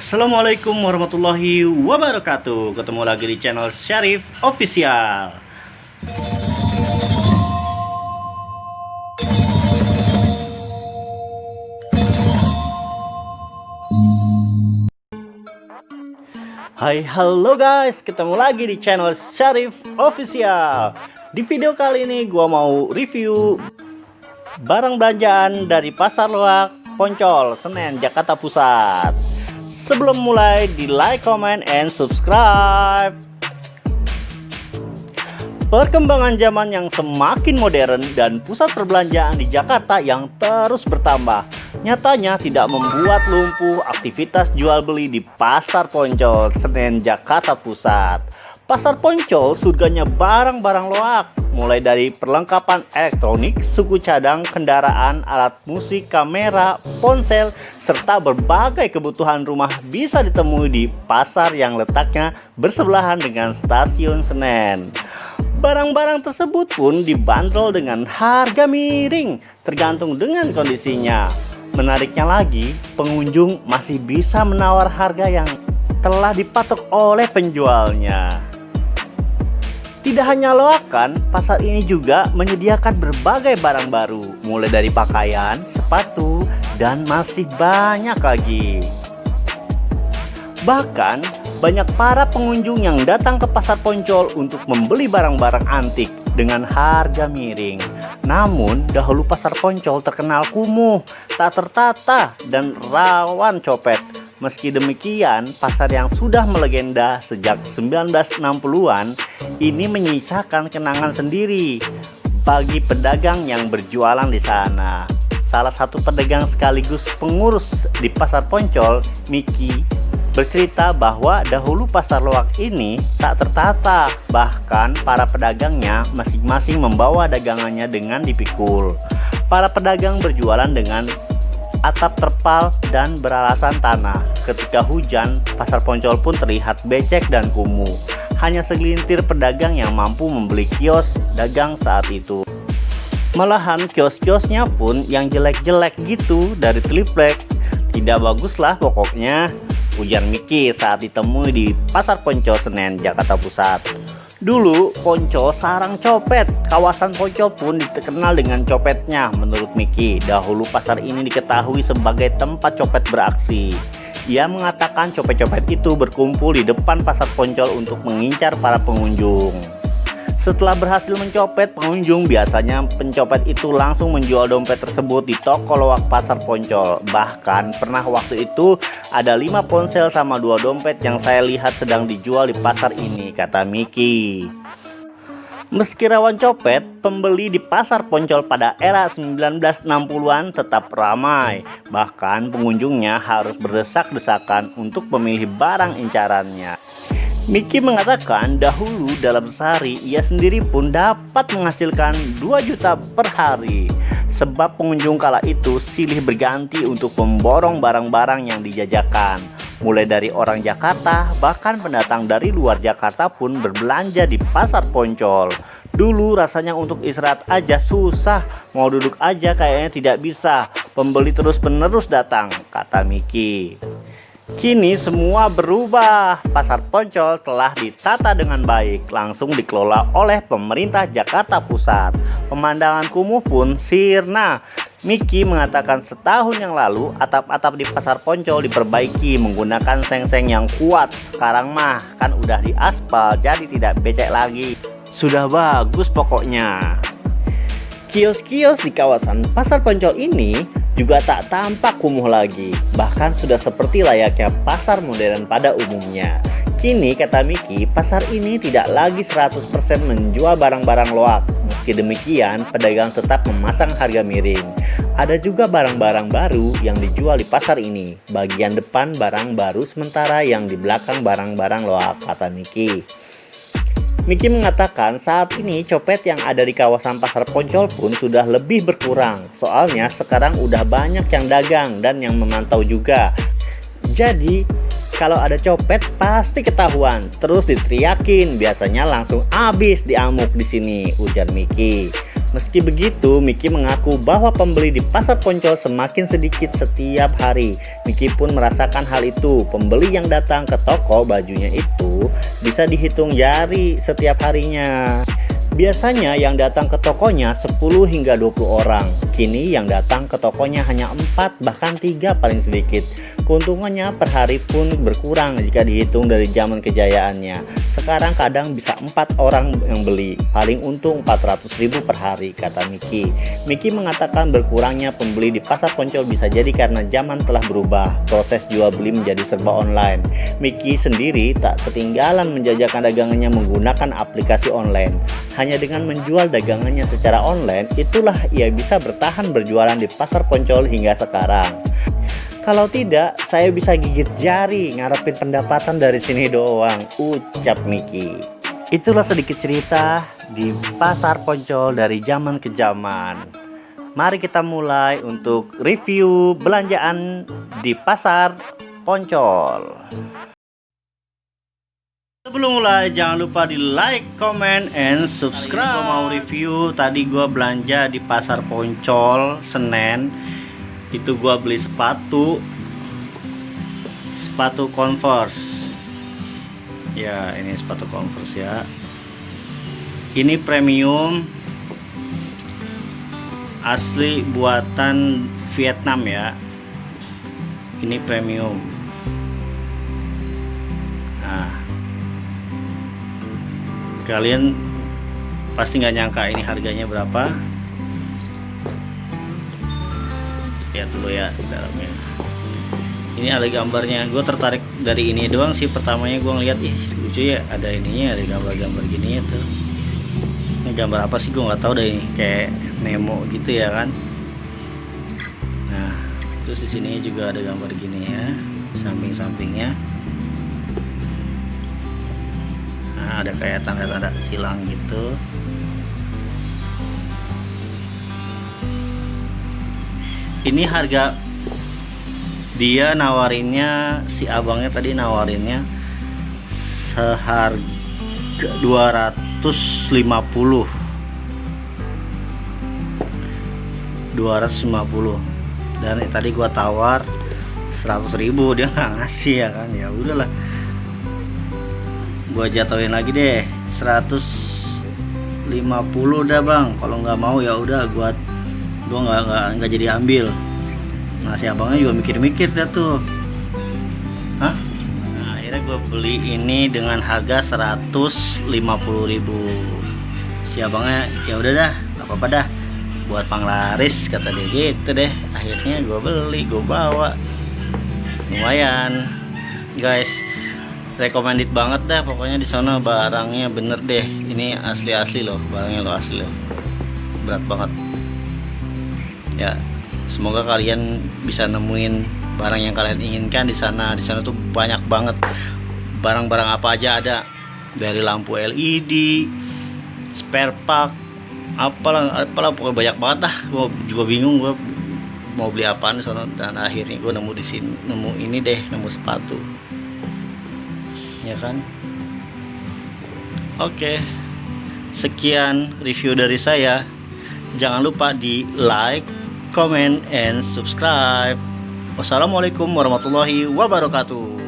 Assalamualaikum warahmatullahi wabarakatuh. Ketemu lagi di channel Syarif Official. Hai, halo guys, ketemu lagi di channel Syarif Official. Di video kali ini gua mau review barang belanjaan dari Pasar Loak Poncol, Senen, Jakarta Pusat. Sebelum mulai, di like, comment, and subscribe. Perkembangan zaman yang semakin modern dan pusat perbelanjaan di Jakarta yang terus bertambah nyatanya tidak membuat lumpuh aktivitas jual beli di Pasar Poncol, Senen, Jakarta Pusat. Pasar Poncol surganya barang-barang loak, mulai dari perlengkapan elektronik, suku cadang, kendaraan, alat musik, kamera, ponsel, serta berbagai kebutuhan rumah bisa ditemui di pasar yang letaknya bersebelahan dengan stasiun Senen. Barang-barang tersebut pun dibanderol dengan harga miring, tergantung dengan kondisinya. Menariknya lagi, pengunjung masih bisa menawar harga yang telah dipatok oleh penjualnya. Tidak hanya loakan, pasar ini juga menyediakan berbagai barang baru, mulai dari pakaian, sepatu, dan masih banyak lagi. Bahkan, banyak para pengunjung yang datang ke Pasar Poncol untuk membeli barang-barang antik dengan harga miring. Namun, dahulu Pasar Poncol terkenal kumuh, tak tertata, dan rawan copet. Meski demikian, pasar yang sudah melegenda sejak 1960-an ini menyisakan kenangan sendiri bagi pedagang yang berjualan di sana. Salah satu pedagang sekaligus pengurus di Pasar Poncol, Miki, bercerita bahwa dahulu pasar loak ini tak tertata, bahkan para pedagangnya masing-masing membawa dagangannya dengan dipikul. Para pedagang berjualan dengan atap terpal dan beralasan tanah. Ketika hujan, Pasar Poncol pun terlihat becek dan kumuh. Hanya segelintir pedagang yang mampu membeli kios dagang saat itu. Malahan kios-kiosnya pun yang jelek-jelek gitu dari triplek. Tidak bagus lah pokoknya, ujar Miki saat ditemui di Pasar Poncol, Senen, Jakarta Pusat. Dulu Poncol sarang copet, kawasan Poncol pun dikenal dengan copetnya. Menurut Miki, dahulu pasar ini diketahui sebagai tempat copet beraksi. Ia mengatakan copet-copet itu berkumpul di depan Pasar Poncol untuk mengincar para pengunjung. Setelah berhasil mencopet pengunjung, biasanya pencopet itu langsung menjual dompet tersebut di toko loak Pasar Poncol. Bahkan pernah waktu itu ada 5 ponsel sama 2 dompet yang saya lihat sedang dijual di pasar ini, kata Miki. Meski rawan copet, pembeli di Pasar Poncol pada era 1960-an tetap ramai. Bahkan pengunjungnya harus berdesak-desakan untuk memilih barang incarannya. Miki mengatakan dahulu dalam sehari ia sendiri pun dapat menghasilkan 2 juta per hari. Sebab pengunjung kala itu silih berganti untuk memborong barang-barang yang dijajakan. Mulai dari orang Jakarta, bahkan pendatang dari luar Jakarta pun berbelanja di Pasar Poncol. Dulu rasanya untuk istirahat aja susah, mau duduk aja kayaknya tidak bisa. Pembeli terus-menerus datang, kata Miki. Kini semua berubah. Pasar Poncol telah ditata dengan baik, langsung dikelola oleh pemerintah Jakarta Pusat. Pemandangan kumuh pun sirna. Miki mengatakan setahun yang lalu atap-atap di Pasar Poncol diperbaiki menggunakan seng-seng yang kuat. Sekarang mah kan udah diaspal, jadi tidak becek lagi. Sudah bagus pokoknya. Kios-kios di kawasan Pasar Poncol ini juga tak tampak kumuh lagi, bahkan sudah seperti layaknya pasar modern pada umumnya. Kini, kata Miki, pasar ini tidak lagi 100% menjual barang-barang loak. Meski demikian, pedagang tetap memasang harga miring. Ada juga barang-barang baru yang dijual di pasar ini. Bagian depan barang baru, sementara yang di belakang barang-barang loak, kata Miki. Miki mengatakan saat ini copet yang ada di kawasan Pasar Poncol pun sudah lebih berkurang. Soalnya sekarang udah banyak yang dagang dan yang memantau juga. Jadi kalau ada copet pasti ketahuan, terus diteriakin, biasanya langsung habis diamuk di sini, ujar Miki. Meski begitu, Miki mengaku bahwa pembeli di pasar Poncol semakin sedikit setiap hari. Miki pun merasakan hal itu. Pembeli yang datang ke toko bajunya itu bisa dihitung jari setiap harinya. Biasanya yang datang ke tokonya 10 hingga 20 orang. Kini yang datang ke tokonya hanya 4 bahkan 3 paling sedikit. Keuntungannya per hari pun berkurang jika dihitung dari zaman kejayaannya. Sekarang kadang bisa 4 orang yang beli, paling untung 400.000 per hari, kata Miki. Miki mengatakan berkurangnya pembeli di pasar Poncol bisa jadi karena zaman telah berubah. Proses jual beli menjadi serba online. Miki sendiri tak ketinggalan menjajakan dagangannya menggunakan aplikasi online. Hanya dengan menjual dagangannya secara online, itulah ia bisa bertahan berjualan di pasar Poncol hingga sekarang. Kalau tidak, saya bisa gigit jari ngarepin pendapatan dari sini doang, ucap Miki. Itulah sedikit cerita di pasar Poncol dari zaman ke zaman. Mari kita mulai untuk review belanjaan di pasar Poncol. Sebelum mulai, jangan lupa di like, comment, and subscribe. Gue mau review, tadi gue belanja di pasar Poncol Senen. Itu gue beli sepatu Converse. Ya, ini sepatu Converse ya. Ini premium, asli buatan Vietnam ya. Ini premium. Nah, kalian pasti nggak nyangka ini harganya berapa. Lihat dulu ya dalamnya. Ini ada gambarnya. Gue tertarik dari ini doang sih. Pertamanya gue ngeliat, ih lucu ya, ada ininya, ada gambar-gambar gini ya tuh. Ini gambar apa sih gue nggak tahu deh, ini kayak Nemo gitu ya kan. Nah, terus di sini juga ada gambar gini ya, samping-sampingnya. Nah, ada kayak tanda-tanda silang gitu. Ini harga dia nawarinnya, si abangnya tadi nawarinnya seharga 250 dan tadi gua tawar 100.000, dia nggak ngasih ya kan. Ya udahlah, gua jatuhin lagi deh 150 dah bang, kalau nggak mau ya udah gua nggak jadi ambil. Nah, si abangnya juga mikir-mikir dah tuh. Hah? Nah, akhirnya gue beli ini dengan harga 150.000. Si abangnya ya udah dah, nggak apa-apa dah, buat panglaris kata dia gitu deh. Akhirnya gue beli, gue bawa. Lumayan, guys. Recommended banget dah, pokoknya di sana barangnya bener deh. Ini asli loh, barangnya lo asli loh. Berat banget. Ya, semoga kalian bisa nemuin barang yang kalian inginkan di sana. Di sana tuh banyak banget barang-barang apa aja ada, dari lampu LED, spare part, apalah pokoknya banyak banget dah. Gue juga bingung gue mau beli apaan di sana, dan akhirnya gue nemu di sini, nemu ini deh, nemu sepatu. Ya kan? Oke. Sekian review dari saya. Jangan lupa di like, comment, and subscribe. Wassalamualaikum warahmatullahi wabarakatuh.